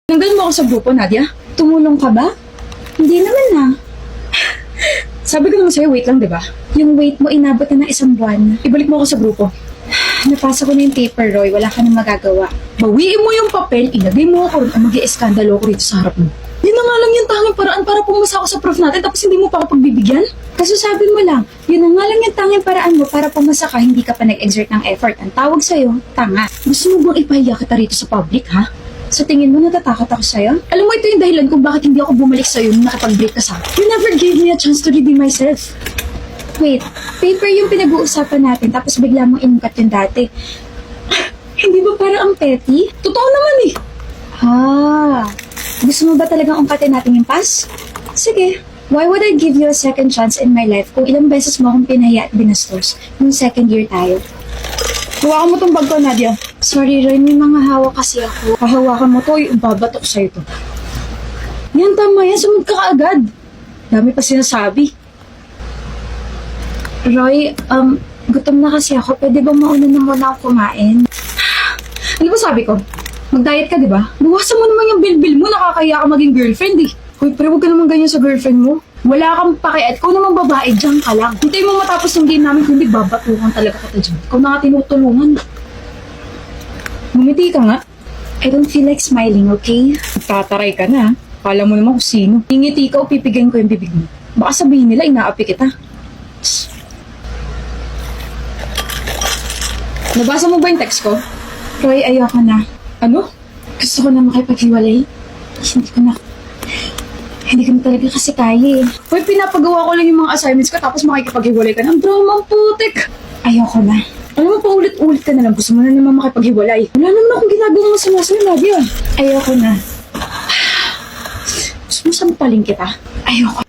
Tanggal mo ako sa grupo, Nadia. Tumulong ka ba? Hindi naman na. Sabi ko naman sa'yo, wait lang, di ba? Yung wait mo inabot na ng 1 buwan. Ibalik mo ako sa grupo. Napasa ko na yung paper, Roy. Wala ka nang magagawa. Bawiin mo yung papel, ilagay mo ako ron, mag-i-eskandalo ko rito sa harap mo. Yun na nga lang yung tanging paraan para pumasa ako sa prof natin tapos hindi mo pa ako pagbibigyan? Kaso sabi mo lang, yun na nga lang yung tanging paraan mo para pumasa ka, hindi ka pa nag-exert ng effort. Ang tawag sa'yo, tanga. Gusto mo bang ipahiya kita rito sa public, ha? Sa tingin mo, natatakot ako sa'yo? Alam mo, ito yung dahilan kung bakit hindi ako bumalik sa'yo nung nakapag-break ka sa akin. You never gave me a chance to redeem myself. Wait, paper yung pinag-uusapan natin tapos bigla mong inungkat yung dati. Hindi ba parang ang petty? Totoo naman eh. Gusto mo ba talagang ungkatin natin yung past? Sige, why would I give you a second chance in my life kung ilang beses mo akong pinahiya at binastos nung second year tayo? Hawakan mo tong bag ko, Nadia. Sorry, Roy, may mga hawak kasi ako. Hahawakan mo to, babatok sa'yo to. Yan, tama yan. Sumunod ka kaagad. Dami pa sinasabi. Roy, gutom na kasi ako. Pwede bang mauna na muna ako kumain? Ano ba sabi ko? Mag-diet ka, di ba? Buwasan mo naman yung bilbil mo. Nakakaya ka maging girlfriend eh. Hoy, pero huwag ka naman ganyan sa girlfriend mo. Wala kang pakiat. Ikaw naman babae, dyan ka lang. Hintayin mo matapos ng game namin, kundi babatukan talaga kita dyan. Ikaw na nga tinutulungan. Bumiti ka nga. I don't feel like smiling, okay? Tataray ka na. Kala mo naman kung sino. Hingiti ka o pipigayin ko yung bibig mo. Baka sabihin nila, inaapi kita. Nabasa mo ba yung text ko? Roy, ayoko na. Ano? Gusto ko na makipaghiwalay. Hindi ko na talaga kasi kaya eh. Hoy, pinapagawa ko lang yung mga assignments ko tapos makikipaghiwalay ka ng drama, ang putik. Ayoko na. Alam mo, paulit-ulit ka na lang. Gusto mo na naman makipaghiwalay. Wala naman akong ginagawa masama sa'yo, Nadia. Ayoko na. Gusto mo sampalin kita? Ayoko.